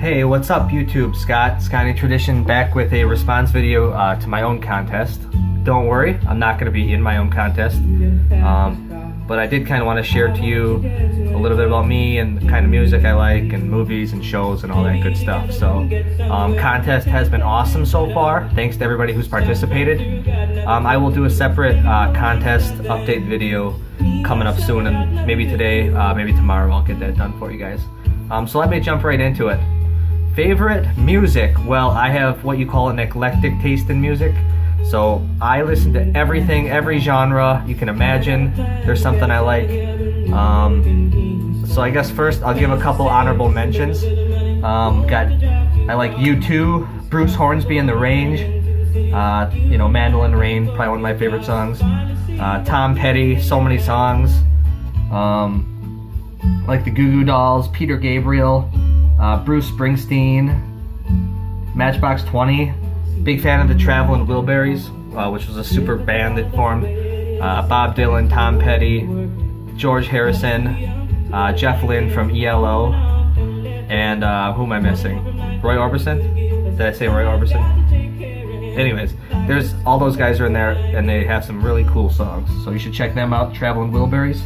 Hey, what's up YouTube? Sconnie Tradition back with a response video to my own contest. Don't worry, I'm not going to be in my own contest, but I did kind of want to share to you a little bit about me and the kind of music I like and movies and shows and all that good stuff. So, contest has been awesome so far. Thanks to everybody who's participated. I will do a separate contest update video coming up soon, and maybe today, maybe tomorrow I'll get that done for you guys. So let me jump right into it. Favorite music? Well, I have what you call an eclectic taste in music. So I listen to everything, every genre you can imagine. There's something I like. So I guess first I'll give a couple honorable mentions. I like U2, Bruce Hornsby and the Range. Mandolin Rain, probably one of my favorite songs. Tom Petty, so many songs. Like the Goo Goo Dolls, Peter Gabriel, Bruce Springsteen, Matchbox 20. Big fan of the Traveling Wilburys, which was a super band that formed. Bob Dylan, Tom Petty, George Harrison, Jeff Lynne from ELO, and who am I missing? Roy Orbison? Did I say Roy Orbison? Anyways, there's all those guys are in there, and they have some really cool songs. So you should check them out, Traveling Wilburys.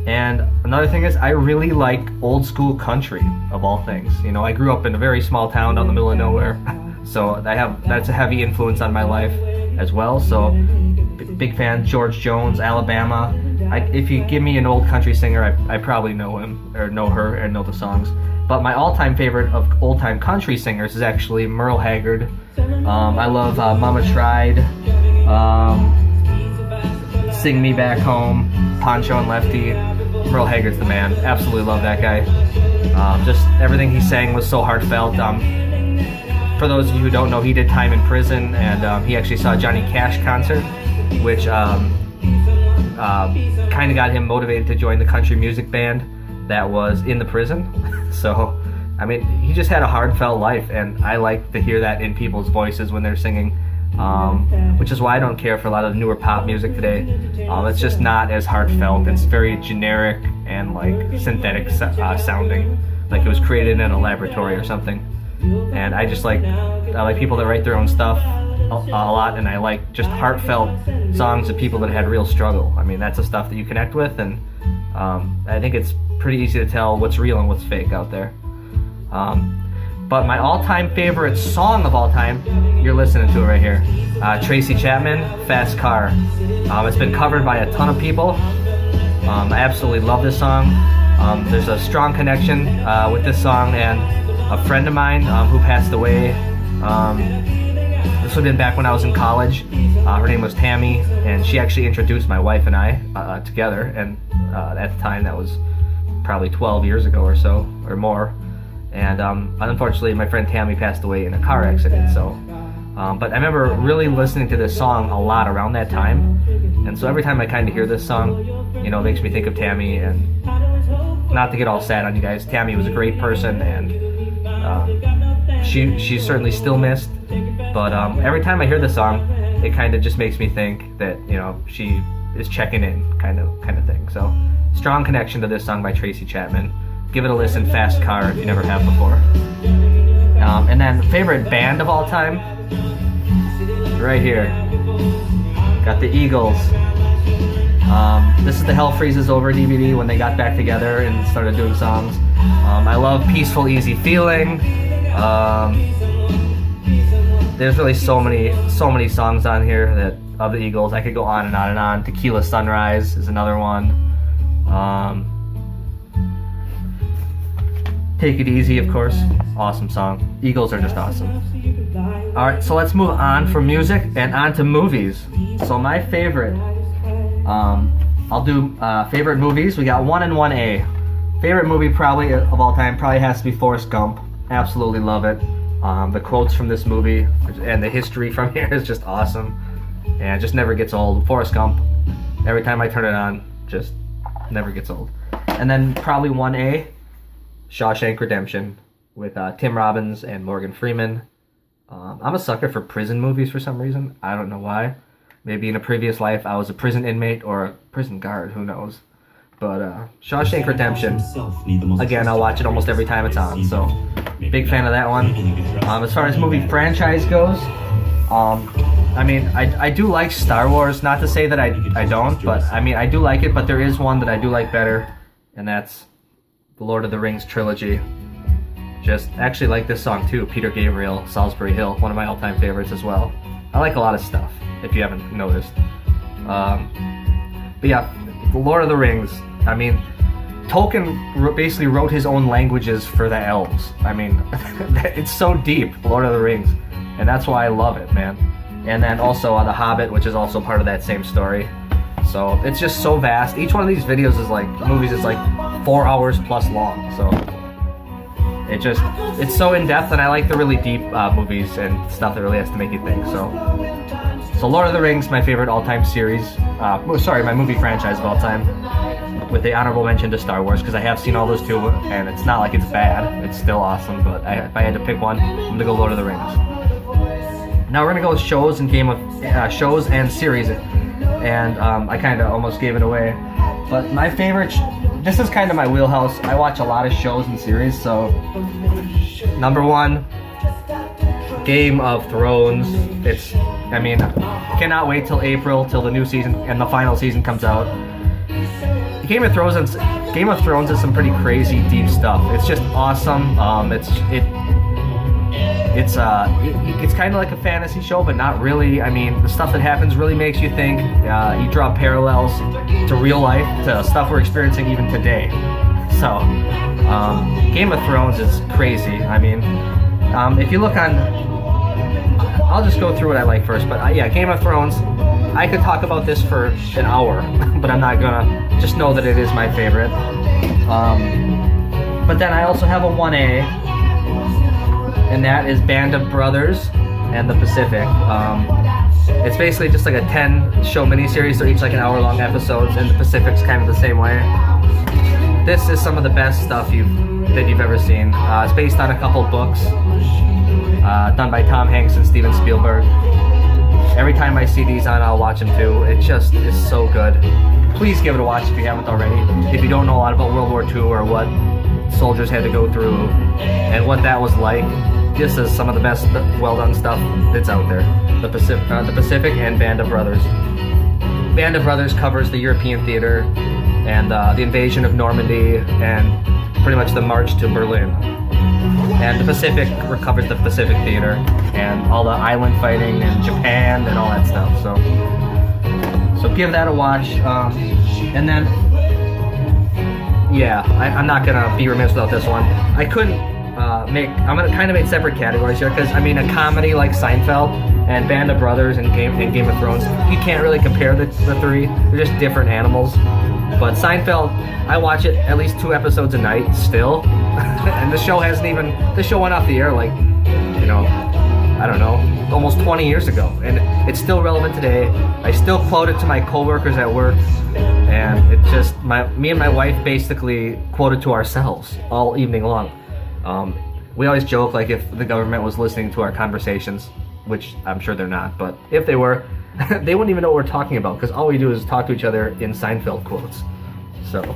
And another thing is, I really like old school country, of all things. You know, I grew up in a very small town out in the middle of nowhere, so that's a heavy influence on my life as well. So, big fan, George Jones, Alabama. If you give me an old country singer, I probably know him, or know her, and know the songs. But my all-time favorite of old-time country singers is actually Merle Haggard. I love Mama Tried, Sing Me Back Home, Poncho and Lefty. Merle Haggard's the man. Absolutely love that guy. Just everything he sang was so heartfelt. For those of you who don't know, he did time in prison, and he actually saw a Johnny Cash concert, which kind of got him motivated to join the country music band that was in the prison. So, I mean, he just had a heartfelt life, and I like to hear that in people's voices when they're singing. Which is why I don't care for a lot of the newer pop music today. It's just not as heartfelt. It's very generic and like synthetic sounding, like it was created in a laboratory or something. And I like people that write their own stuff a lot, and I like just heartfelt songs of people that had real struggle. I mean, that's the stuff that you connect with, and I think it's pretty easy to tell what's real and what's fake out there. But my all-time favorite song of all time, you're listening to it right here. Tracy Chapman, Fast Car. It's been covered by a ton of people. I absolutely love this song. There's a strong connection with this song and a friend of mine who passed away. This would have been back when I was in college. Her name was Tammy, and she actually introduced my wife and I together. And at the time, that was probably 12 years ago or so, or more. And unfortunately, my friend Tammy passed away in a car accident. So, but I remember really listening to this song a lot around that time. And so every time I kind of hear this song, you know, it makes me think of Tammy. And not to get all sad on you guys, Tammy was a great person, and she's certainly still missed. But every time I hear this song, it kind of just makes me think that, you know, she is checking in, kind of thing. So, strong connection to this song by Tracy Chapman. Give it a listen, Fast Car, if you never have before. And then favorite band of all time, right here. Got the Eagles. This is the Hell Freezes Over DVD when they got back together and started doing songs. I love Peaceful Easy Feeling. There's really so many songs on here that of the Eagles. I could go on and on and on. Tequila Sunrise is another one. Take It Easy, of course. Awesome song. Eagles are just awesome. Alright, so let's move on from music and on to movies. So my favorite, I'll do favorite movies. We got 1 and 1A. Favorite movie probably of all time probably has to be Forrest Gump. Absolutely love it. The quotes from this movie and the history from here is just awesome. And it just never gets old. Forrest Gump, every time I turn it on, just never gets old. And then probably 1A, Shawshank Redemption with Tim Robbins and Morgan Freeman. I'm a sucker for prison movies for some reason. I don't know why. Maybe in a previous life I was a prison inmate or a prison guard, who knows. But Shawshank Redemption, again, I'll watch it almost every time it's on, so Big fan of that one. As far as movie franchise goes, I mean, I do like Star Wars. Not to say that I don't, but I mean, I do like it. But there is one that I do like better, and that's the Lord of the Rings trilogy. Just actually like this song too, Peter Gabriel, Salisbury Hill, one of my all-time favorites as well. I like a lot of stuff, if you haven't noticed. But yeah, the Lord of the Rings. I mean, Tolkien basically wrote his own languages for the elves. I mean, it's so deep, Lord of the Rings, and that's why I love it, man. And then also The Hobbit, which is also part of that same story. So it's just so vast. Each one of these videos is like, movies is like 4 hours plus long. So it's so in depth, and I like the really deep movies and stuff that really has to make you think. So Lord of the Rings, my favorite all-time series. My movie franchise of all time, with the honorable mention to Star Wars, because I have seen all those too, and it's not like it's bad. It's still awesome, but if I had to pick one, I'm gonna go Lord of the Rings. Now we're gonna go with shows and shows and series, and I kind of almost gave it away. But my favorite, this is kind of my wheelhouse. I watch a lot of shows and series. So number one, Game of Thrones. Cannot wait till April till the new season and the final season comes out. Game of Thrones is some pretty crazy deep stuff. It's just awesome. It's kind of like a fantasy show, but not really. I mean, the stuff that happens really makes you think. You draw parallels to real life, to stuff we're experiencing even today. So, Game of Thrones is crazy. I mean, if you look on, I'll just go through what I like first. But yeah, Game of Thrones. I could talk about this for an hour, but I'm not gonna. Just know that it is my favorite. But then I also have a 1A. And that is Band of Brothers and the Pacific. It's basically just like a 10-show miniseries. They're each like an hour-long episodes, and the Pacific's kind of the same way. This is some of the best stuff that you've ever seen. It's based on a couple books done by Tom Hanks and Steven Spielberg. Every time I see these on, I'll watch them too. It just is so good. Please give it a watch if you haven't already. If you don't know a lot about World War II or what soldiers had to go through and what that was like, this is some of the best well-done stuff that's out there. The Pacific and Band of Brothers. Band of Brothers covers the European theater and the invasion of Normandy and pretty much the march to Berlin. And the Pacific covers the Pacific theater and all the island fighting and Japan and all that stuff. So give that a watch. And then, yeah, I'm not gonna be remiss without this one. I couldn't I'm gonna kind of make separate categories here, because I mean, a comedy like Seinfeld and Band of Brothers and Game of Thrones, you can't really compare the three. They're just different animals. But Seinfeld, I watch it at least 2 episodes a night still, and the show went off the air like, I don't know, almost 20 years ago, and it's still relevant today. I still quote it to my coworkers at work, and it just me and my wife basically quote it to ourselves all evening long. We always joke like if the government was listening to our conversations, which I'm sure they're not, but if they were, they wouldn't even know what we're talking about, because all we do is talk to each other in Seinfeld quotes. So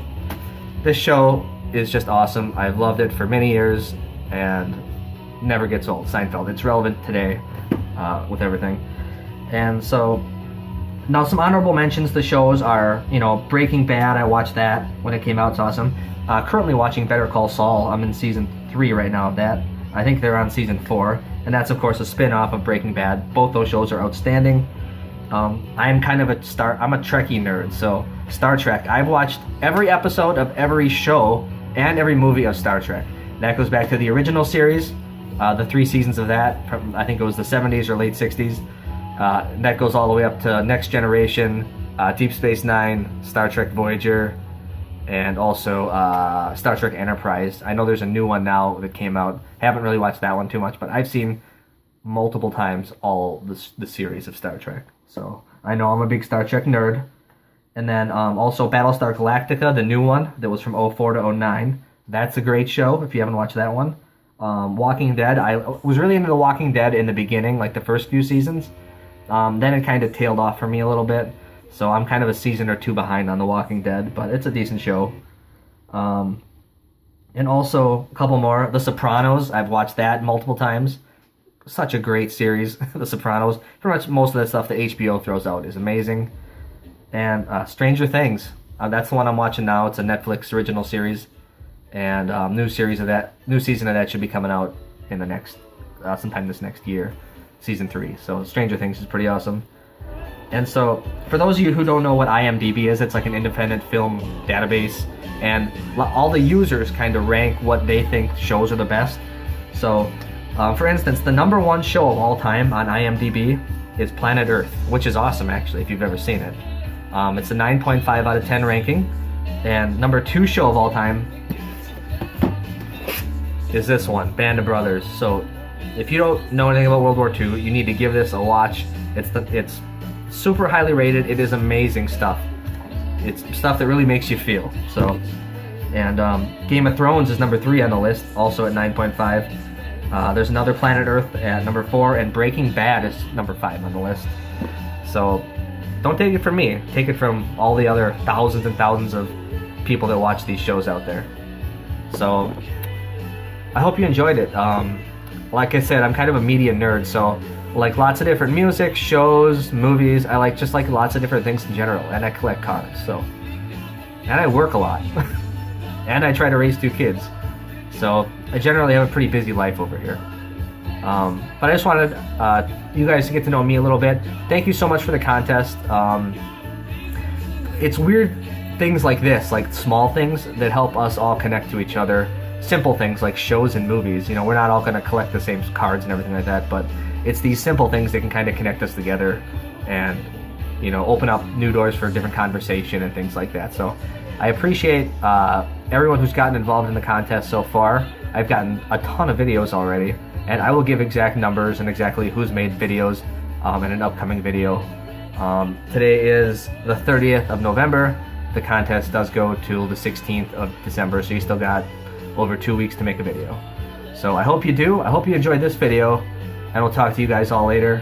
this show is just awesome. I've loved it for many years and never gets old. Seinfeld, it's relevant today with everything. And so now some honorable mentions to shows are, Breaking Bad. I watched that when it came out. It's awesome. Currently watching Better Call Saul. I'm in season 3 right now of that. I think they're on season 4, and that's of course a spin-off of Breaking Bad. Both those shows are outstanding. I'm kind of I'm a Trekkie nerd, so Star Trek. I've watched every episode of every show and every movie of Star Trek. That goes back to the original series, the 3 seasons of that, from, I think it was the 70s or late 60s. That goes all the way up to Next Generation, Deep Space Nine, Star Trek Voyager, and also Star Trek Enterprise. I know there's a new one now that came out. Haven't really watched that one too much, but I've seen multiple times all the series of Star Trek. So I know I'm a big Star Trek nerd. And then also Battlestar Galactica, the new one that was from 04 to 09. That's a great show if you haven't watched that one. Walking Dead, I was really into The Walking Dead in the beginning, like the first few seasons. Then it kind of tailed off for me a little bit. So I'm kind of a season or 2 behind on The Walking Dead, but it's a decent show. And also a couple more. The Sopranos, I've watched that multiple times. Such a great series, The Sopranos. Pretty much most of the stuff that HBO throws out is amazing. And Stranger Things, that's the one I'm watching now. It's a Netflix original series, and new season of that should be coming out in the next sometime this next year, season 3. So Stranger Things is pretty awesome. And so, for those of you who don't know what IMDb is, it's like an independent film database, and all the users kind of rank what they think shows are the best. So, for instance, the #1 show of all time on IMDb is Planet Earth, which is awesome actually if you've ever seen it. It's a 9.5 out of 10 ranking, and #2 show of all time is this one, Band of Brothers. So, if you don't know anything about World War II, you need to give this a watch. It's super highly rated. It is amazing stuff. It's stuff that really makes you feel. So, and Game of Thrones is #3 on the list, also at 9.5. There's another Planet Earth at #4, and Breaking Bad is #5 on the list. So, don't take it from me. Take it from all the other thousands and thousands of people that watch these shows out there. So, I hope you enjoyed it. Like I said, I'm kind of a media nerd, so like lots of different music, shows, movies. I like lots of different things in general, and I collect cars. So, and I work a lot, and I try to raise 2 kids. So I generally have a pretty busy life over here. But I just wanted you guys to get to know me a little bit. Thank you so much for the contest. It's weird things like this, like small things that help us all connect to each other. Simple things like shows and movies. You know, we're not all going to collect the same cards and everything like that, but it's these simple things that can kind of connect us together and, you know, open up new doors for different conversation and things like that. So I appreciate everyone who's gotten involved in the contest so far. I've gotten a ton of videos already, and I will give exact numbers and exactly who's made videos in an upcoming video. Today is the 30th of November. The contest does go till the 16th of December, so you still got over 2 weeks to make a video. So I hope you do. I hope you enjoyed this video, and we'll talk to you guys all later.